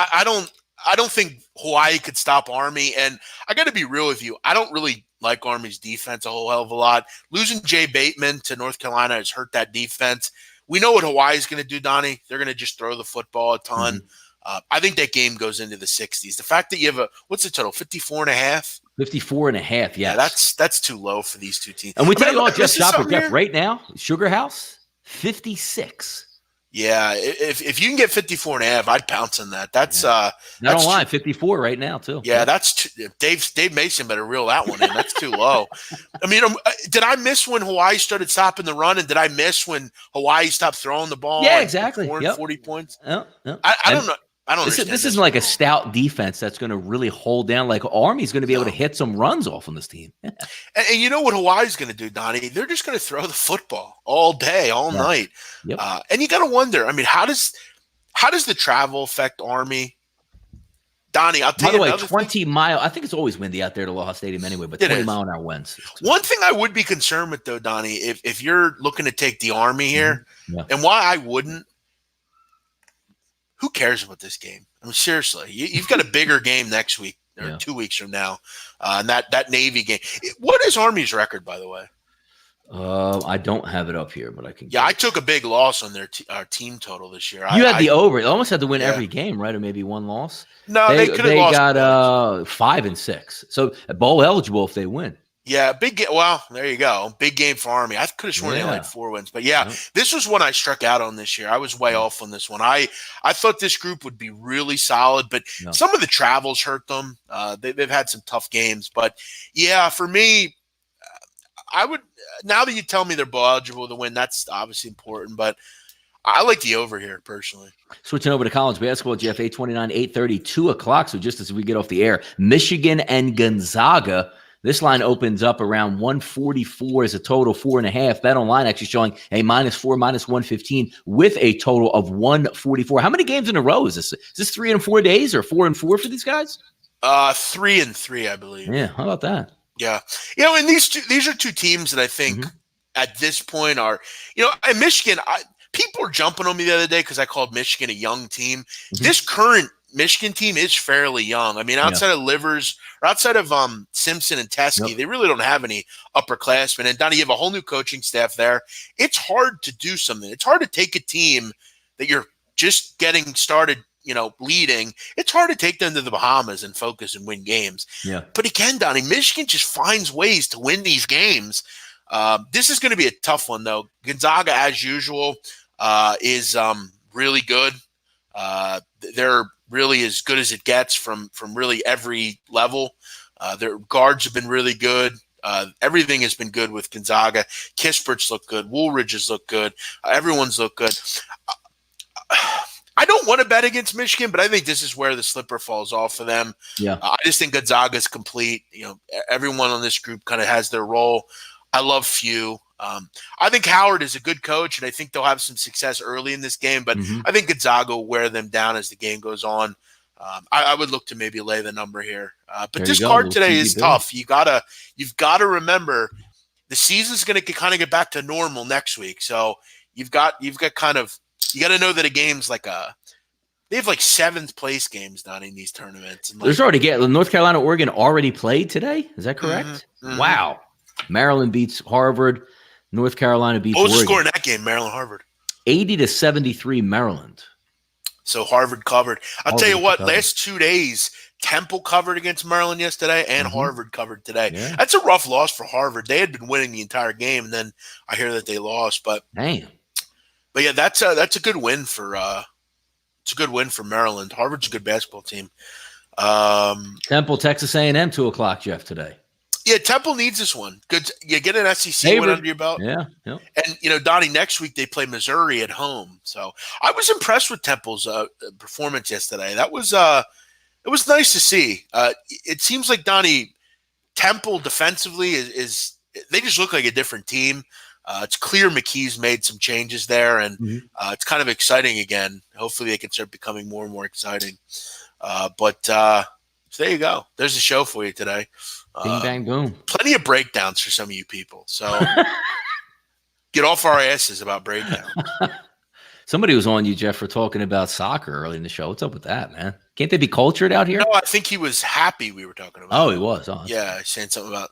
I don't think Hawaii could stop Army, and I got to be real with you. I don't really like Army's defense a whole hell of a lot. Losing Jay Bateman to North Carolina has hurt that defense. We know what Hawaii's going to do, Donnie. They're going to just throw the football a ton. I think that game goes into the 60s. The fact that you have what's the total, 54.5? 54.5, yes. Yeah, that's too low for these two teams. And we tell you all, Jeff Shopper, Jeff, right now, Sugar House, 56. Yeah, if you can get 54.5, I'd pounce on that. That's not online, 54 right now too. Yeah, that's Dave Mason better reel that one in. That's too low. I mean, did I miss when Hawaii started stopping the run, and did I miss when Hawaii stopped throwing the ball? Yeah, exactly. 40 points. Yep. I don't know. I don't understand. This isn't like a stout defense that's going to really hold down. Like Army's going to be able to hit some runs off on this team. And you know what Hawaii's going to do, Donnie? They're just going to throw the football all day, all night. Yep. And you got to wonder. I mean, how does the travel affect Army? Donnie, I'll tell you. By the way, 20 mile. I think it's always windy out there at Aloha Stadium anyway, but 20-mile-an-hour winds. One thing I would be concerned with, though, Donnie, if you're looking to take the Army here, and why I wouldn't. Who cares about this game? I mean, seriously, you've got a bigger game next week or 2 weeks from now, and that Navy game. What is Army's record, by the way? I don't have it up here, but I can. Yeah, I took a big loss on their our team total this year. You had the over. They almost had to win every game, right? Or maybe one loss. No, they could have lost. They got 5 and 6, so bowl eligible if they win. Yeah, big game. Well, there you go. Big game for Army. I could have sworn they only had 4 wins, but this was one I struck out on this year. I was way off on this one. I thought this group would be really solid, but some of the travels hurt them. They've had some tough games, but yeah, for me, I would. Now that you tell me they're bowl eligible to win, that's obviously important, but I like the over here personally. Switching over to college basketball, Jeff, 8:29, 8:30, 2 o'clock. So just as we get off the air, Michigan and Gonzaga. This line opens up around 144 as a total, 4.5. Bet online actually showing a -4, -115 with a total of 144. How many games in a row is this? Is this 3 and 4 days or 4 and 4 for these guys? 3 and 3, I believe. Yeah, how about that? Yeah, and these are two teams that I think at this point are, and Michigan. People were jumping on me the other day because I called Michigan a young team. This current Michigan team is fairly young. I mean, outside of Livers or outside of Simpson and Teskey, they really don't have any upperclassmen. And Donnie, you have a whole new coaching staff there. It's hard to do something. It's hard to take a team that you're just getting started, leading. It's hard to take them to the Bahamas and focus and win games. Yeah. But again, Donnie, Michigan just finds ways to win these games. This is going to be a tough one, though. Gonzaga, as usual, is really good. They're really as good as it gets from really every level. Their guards have been really good. Everything has been good with Gonzaga. Kispert's look good. Woolridge's look good. Everyone's look good. I don't want to bet against Michigan, but I think this is where the slipper falls off for them. Yeah, I just think Gonzaga's complete. Everyone on this group kind of has their role. I love Few. I think Howard is a good coach, and I think they'll have some success early in this game. But I think Gonzaga will wear them down as the game goes on. I would look to maybe lay the number here. But this card today is tough. You've gotta remember the season's going to kind of get back to normal next week. So you've got kind of you got to know that a game's like they have like 7th place games done in these tournaments. And there's already North Carolina, Oregon already played today. Is that correct? Wow. Maryland beats Harvard. North Carolina beats Oregon. What was the score in that game, Maryland-Harvard? 80-73 Maryland. So Harvard covered. I'll tell you what, last 2 days, Temple covered against Maryland yesterday and Harvard covered today. Yeah. That's a rough loss for Harvard. They had been winning the entire game, and then I hear that they lost. But yeah, that's a good win for Maryland. Harvard's a good basketball team. Temple, Texas A&M, 2 o'clock, Jeff, today. Yeah, Temple needs this one. Good, you get an SEC win under your belt. Yeah. And Donnie, next week they play Missouri at home. So I was impressed with Temple's performance yesterday. That was It was nice to see. It seems like Donnie Temple defensively is they just look like a different team. It's clear McKee's made some changes there, and it's kind of exciting again. Hopefully, they can start becoming more and more exciting. So there you go. There's a show for you today. Bing, bang, boom. Plenty of breakdowns for some of you people. So get off our asses about breakdowns. Somebody was on you, Jeff, for talking about soccer early in the show. What's up with that, man? Can't they be cultured out here? No, I think he was happy we were talking about. Oh, he was. Oh, yeah, saying something about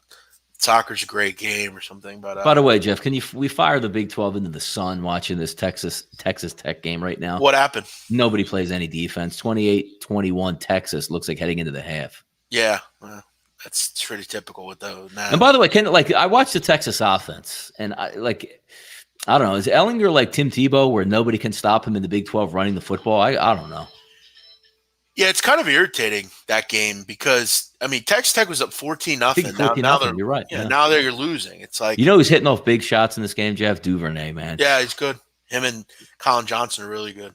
soccer's a great game or something. But by the way, Jeff, we fire the Big 12 into the sun watching this Texas Tech game right now? What happened? Nobody plays any defense. 28-21 Texas looks like heading into the half. Yeah, well, that's pretty typical with those. And by the way, I watched the Texas offense, and I don't know. Is Ellinger like Tim Tebow, where nobody can stop him in the Big 12 running the football? I don't know. Yeah, it's kind of irritating, that game, because Texas Tech was up 14-0. Now they're, you're right. Yeah, now they're losing. It's like, who's hitting off big shots in this game, Jeff? Duvernay, man. Yeah, he's good. Him and Colin Johnson are really good.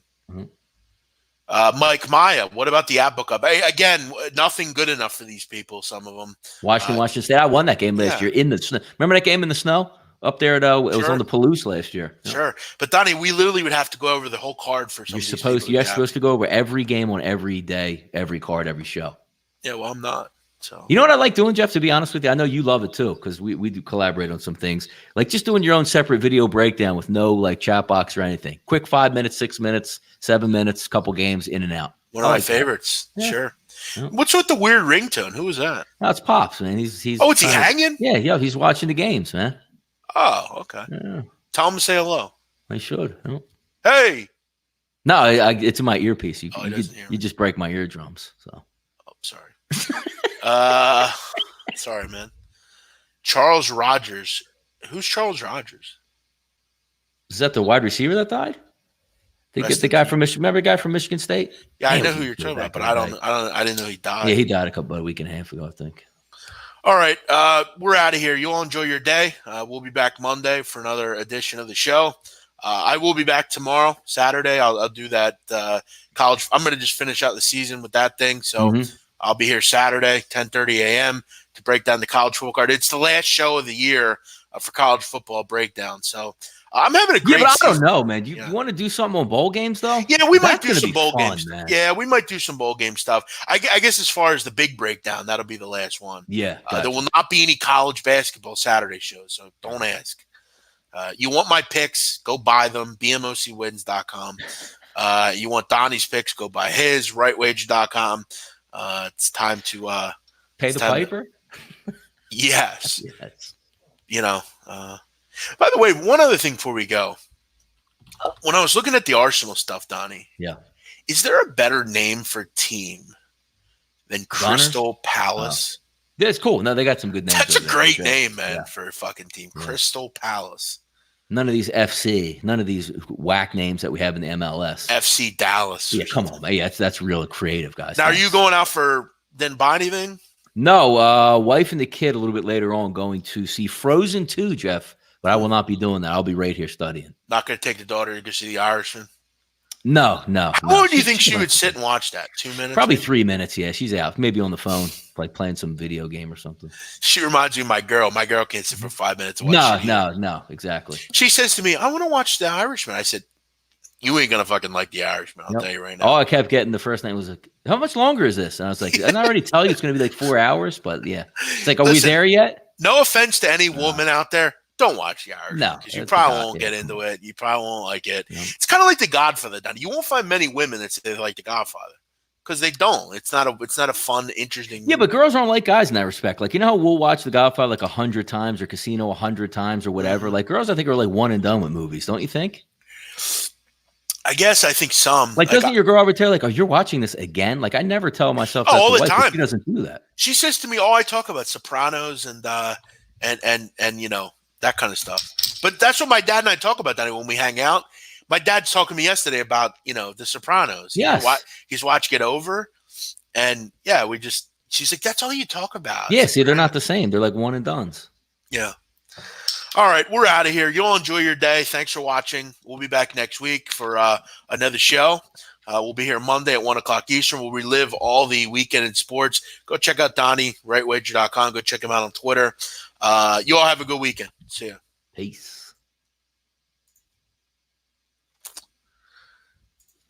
Mike Maya, what about the App Book Up? Again, nothing good enough for these people. Some of them. Washington State. I won that game last year in the snow. Remember that game in the snow? Up there, though, it was on the Palouse last year. Sure, but Donnie, we literally would have to go over the whole card for some. You're supposed to go over every game on every day, every card, every show. Yeah, well, I'm not. So you know what I like doing, Jeff? To be honest with you, I know you love it too, because we do collaborate on some things. Like just doing your own separate video breakdown with no like chat box or anything. Quick 5 minutes, 6 minutes, 7 minutes, couple games in and out. One of my favorites. Yeah. Sure. Yeah. What's with the weird ringtone? Who was that? That's Pops, man. He's. Oh, is he hanging? Yeah. He's watching the games, man. Oh, okay. Yeah. Tell him to say hello. I should. Oh. Hey. No, it's in my earpiece. You just break my eardrums. So. Oh, sorry. Sorry, man. Charles Rogers. Who's Charles Rogers? Is that the wide receiver that died? The guy from Michigan. Remember the guy from Michigan State? Yeah, I know who you're talking about, but I didn't know he died. Yeah, he died about a week and a half ago, I think. All right, we're out of here. You all enjoy your day. We'll be back Monday for another edition of the show. I will be back tomorrow, Saturday. I'll do that college. I'm going to just finish out the season with that thing. So I'll be here Saturday, 10:30 a.m. to break down the college football card. It's the last show of the year for college football breakdown. So I'm having a great season. I don't know, man. You want to do something on bowl games, though? Yeah, we might do some bowl games. Man. Yeah, we might do some bowl game stuff. I guess as far as the big breakdown, that'll be the last one. Yeah. Gotcha. There will not be any college basketball Saturday shows, so don't ask. You want my picks, go buy them, bmocwins.com. You want Donnie's picks, go buy his, rightwager.com. It's time to pay the piper? Yes. By the way, one other thing before we go. When I was looking at the Arsenal stuff, Donnie, is there a better name for team than Crystal Palace? Yeah, it's cool. No, they got some good names. That's a great name, man, for a fucking team. Yeah. Crystal Palace. None of these FC, none of these whack names that we have in the MLS. FC Dallas. Yeah, come on, man. Yeah, that's real creative, guys. Now, are you going out for didn't buy anything? No, wife and the kid a little bit later on going to see Frozen 2, Jeff. But I will not be doing that. I'll be right here studying. Not going to take the daughter to go see The Irishman? No. How long do you think she would sit and watch that? 2 minutes? Probably 3 minutes, yeah. She's out. Maybe on the phone, like playing some video game or something. She reminds me of my girl. My girl can't sit for 5 minutes. No, exactly. She says to me, I want to watch The Irishman. I said, you ain't going to fucking like The Irishman. I'll tell you right now. All I kept getting the first night was like, how much longer is this? And I was like, didn't I already tell you it's going to be like 4 hours? But yeah. It's like, are we there yet? No offense to any woman out there. Don't watch The Irishman. No. Because you probably won't get into it. You probably won't like it. Yeah. It's kind of like The Godfather, Donnie. You won't find many women that say they like The Godfather. Because they don't. It's not a fun, interesting movie. Yeah, but girls aren't like guys in that respect. Like, you know how we'll watch The Godfather like 100 times or Casino 100 times or whatever? Like, girls, I think, are like one and done with movies. Don't you think? I think some. Like, doesn't your girl ever tell you, like, oh, you're watching this again? Like, I never tell myself that all the time. She doesn't do that. She says to me, I talk about Sopranos and you know, that kind of stuff. But that's what my dad and I talk about, Donnie, when we hang out. My dad's talking to me yesterday about, you know, The Sopranos. Yes. He's watching it over. And, yeah, she's like, that's all you talk about. Yeah, see, they're not the same. They're like one and dones. Yeah. All right, we're out of here. You all enjoy your day. Thanks for watching. We'll be back next week for another show. We'll be here Monday at 1 o'clock Eastern. We'll relive all the weekend in sports. Go check out Donnie, rightwager.com. Go check him out on Twitter. You all have a good weekend. See ya. Peace.